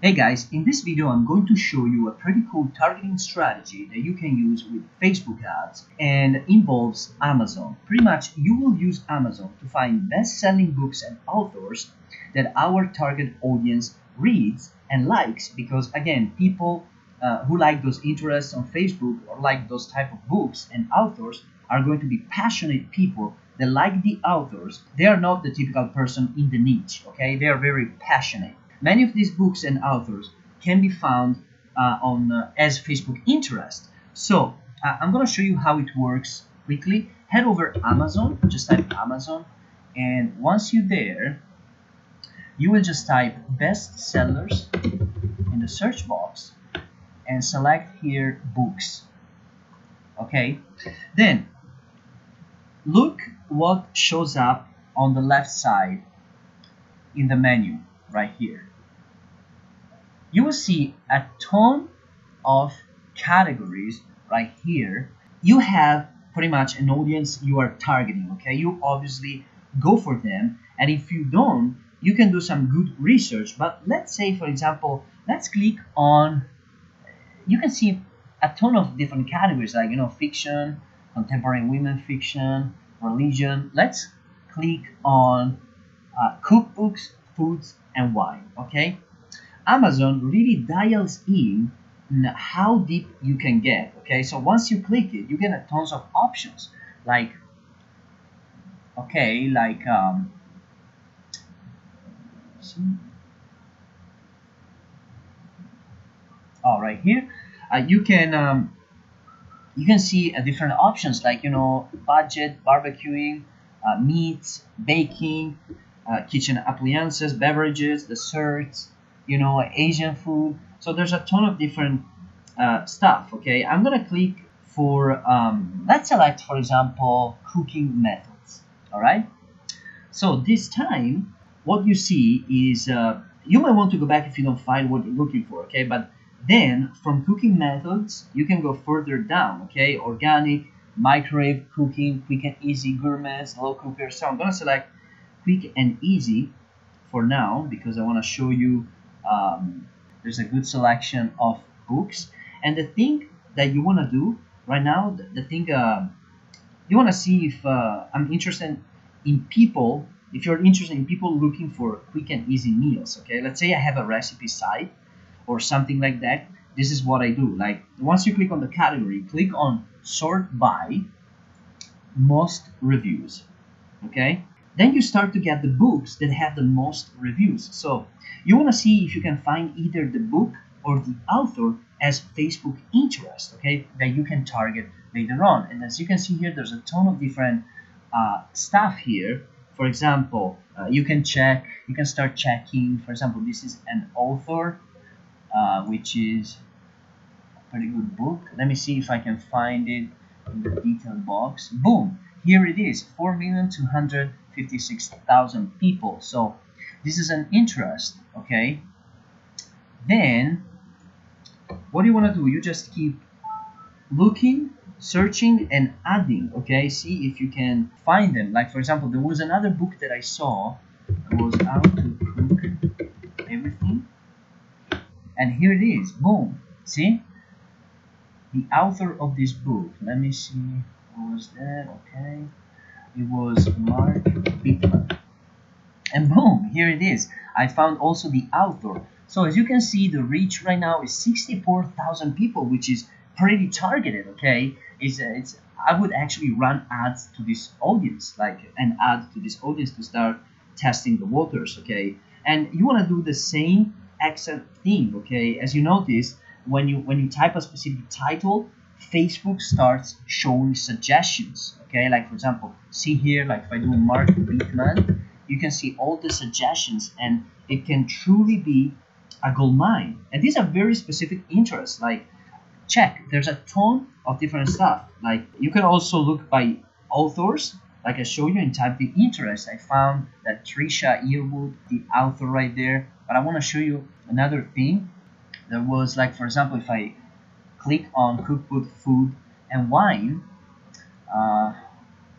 Hey guys, in this video I'm going to show you a pretty cool targeting strategy that you can use with Facebook ads and involves Amazon. Pretty much you will use Amazon to find best-selling books and authors that our target audience reads and likes, because again, people who like those interests on Facebook or like those type of books and authors are going to be passionate people that like the authors. They are not the typical person in the niche, okay? They are very passionate. Many of these books and authors can be found as Facebook interest. So I'm going to show you how it works quickly. Head over Amazon, just type Amazon, and once you're there, you will just type best sellers in the search box and select here books. Okay, then look what shows up on the left side in the menu right here. You will see a ton of categories right here. You have pretty much an audience you are targeting, okay? You obviously go for them, and if you don't, you can do some good research. But let's say, for example, let's click on, you can see a ton of different categories like, fiction, contemporary women fiction, religion. Let's click on cookbooks, foods, and wine, okay? Amazon really dials in how deep you can get, okay? So once you click it, you get a tons of options like, okay, like, right here, you can see different options like, budget, barbecuing, meats, baking, kitchen appliances, beverages, desserts, Asian food. So there's a ton of different stuff. Okay, I'm gonna click for let's select, for example, cooking methods. All right, so this time what you see is you might want to go back if you don't find what you're looking for. Okay, but then from cooking methods you can go further down. Okay, organic, microwave cooking, quick and easy, gourmet, slow cooker. So I'm gonna select quick and easy for now because I want to show you there's a good selection of books. And the thing that you want to do right now, the thing you want to see if I'm interested in people, if you're interested in people looking for quick and easy meals. Okay, let's say I have a recipe site or something like that. This is what I do. Like, once you click on the category, click on sort by most reviews. Okay, then you start to get the books that have the most reviews. So you want to see if you can find either the book or the author as Facebook interest, okay, that you can target later on. And as you can see here, there's a ton of different stuff here. For example, you can start checking. For example, this is an author, which is a pretty good book. Let me see if I can find it in the detail box. Boom, here it is, 4,256,000 people. So this is an interest, okay? Then what you want to do, you just keep looking, searching, and adding, okay? See if you can find them. Like, for example, there was another book that I saw. It was How to Cook Everything, and here it is. Boom, see the author of this book. Let me see, who was that? Okay, it was Mark Bittman. And boom, here it is. I found also the author. So as you can see, the reach right now is 64,000 people, which is pretty targeted. Okay, it's I would actually run ads to this audience, like an ad to this audience to start testing the waters. Okay, and you want to do the same exact thing. Okay, as you notice, when you type a specific title, Facebook starts showing suggestions. Okay, like for example, see here, like if I do Mark Bittman, you can see all the suggestions, and it can truly be a gold mine. And these are very specific interests. Like, check, there's a ton of different stuff. Like, you can also look by authors, like I showed you, and type the interest. I found that Trisha Yearwood, the author right there. But I want to show you another thing. There was, like, for example, if I click on cookbook, food, and wine,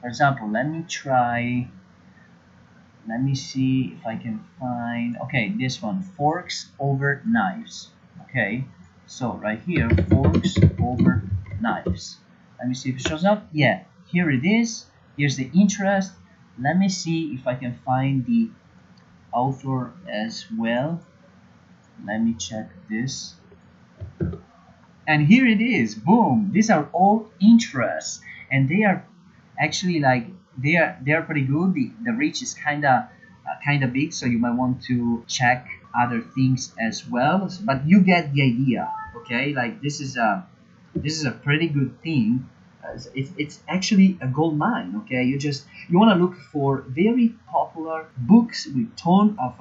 for example, let me try Let me see if I can find, okay, this one, forks over knives. Okay, so right here, forks over knives. Let me see if it shows up. Yeah, here it is. Here's the interest. Let me see if I can find the author as well. Let me check this. And here it is. Boom. These are all interests, and they are actually like they are pretty good. The reach is kinda big, so you might want to check other things as well. But you get the idea, okay? Like this is a pretty good thing. It's actually a gold mine, okay? You want to look for very popular books with ton of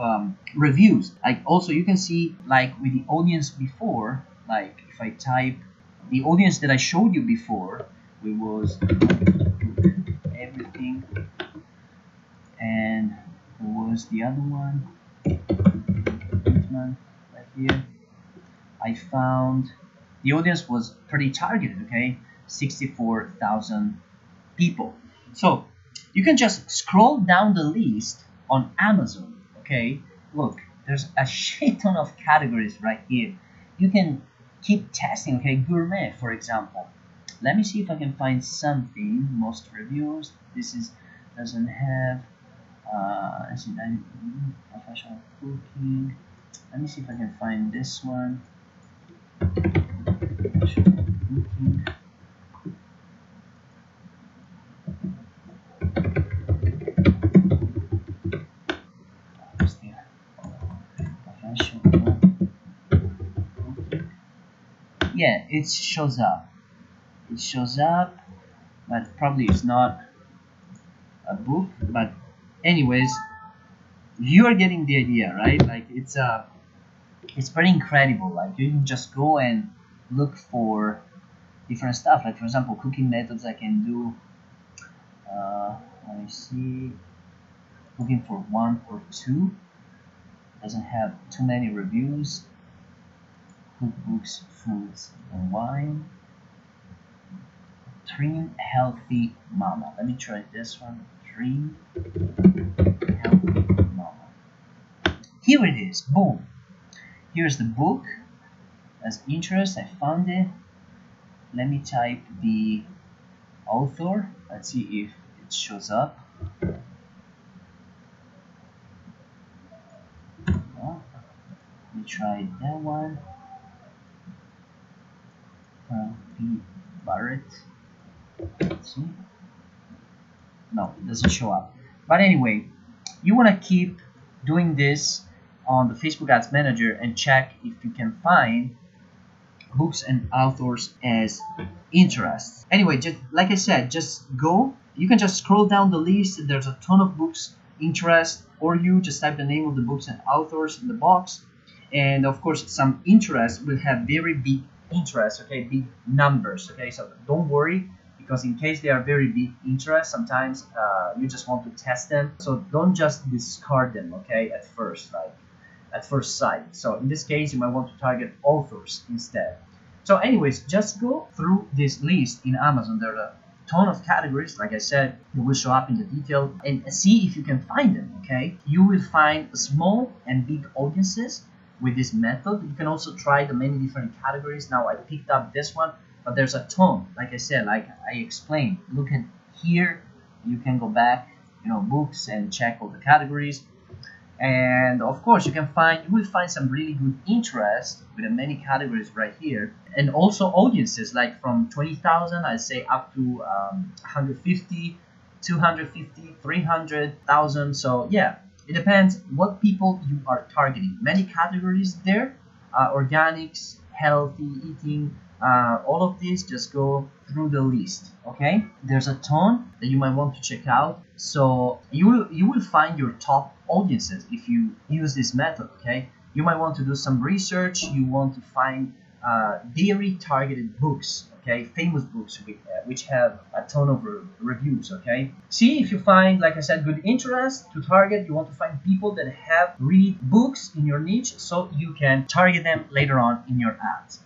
reviews. Like also you can see like with the audience before, like if I type the audience that I showed you before, it was everything, and what was the other one? Right here. I found the audience was pretty targeted, okay? 64,000 people. So you can just scroll down the list on Amazon, okay? Look, there's a shit ton of categories right here. You can keep testing, okay? Gourmet, for example. Let me see if I can find something. Most reviews. This doesn't have professional cooking. Let me see if I can find this one. Professional cooking. Yeah, it shows up. It shows up, but probably it's not a book. But anyways, you are getting the idea, right? Like it's pretty incredible. Like you can just go and look for different stuff. Like for example, cooking methods. I can do. Let me see. Cooking for 1 or 2. Doesn't have too many reviews. Cookbooks, foods, and wine. Trim Healthy Mama. Let me try this one. Trim Healthy Mama. Here it is. Boom. Here's the book. As interest, I found it. Let me type the author. Let's see if it shows up. Let me try that one. P. Barrett. Let's see. No, it doesn't show up. But anyway, you want to keep doing this on the Facebook Ads Manager and check if you can find books and authors as interests. Anyway, just like I said, just go. You can just scroll down the list. There's a ton of books, interest, or you just type the name of the books and authors in the box. And of course, some interests will have very big interest, okay, big numbers, okay, so don't worry, because in case they are very big interest, sometimes you just want to test them, so don't just discard them, okay, at first sight. So in this case, you might want to target authors instead. So anyways, just go through this list in Amazon. There are a ton of categories. Like I said, it will show up in the detail, and see if you can find them, okay? You will find small and big audiences with this method. You can also try the many different categories. Now I picked up this one, but there's a ton. Like I said, like I explained, look at here. You can go back, books, and check all the categories. And of course, you will find some really good interest with the many categories right here, and also audiences like from 20,000, I'd say, up to 150, 250, 300,000. So yeah, it depends what people you are targeting. Many categories there, organics, healthy eating, all of these. Just go through the list, okay? There's a ton that you might want to check out. So you will find your top audiences if you use this method, okay? You might want to do some research. You want to find very targeted books, okay, famous books which have a ton of reviews, okay? See if you find, like I said, good interest to target. You want to find people that have read books in your niche, so you can target them later on in your ads.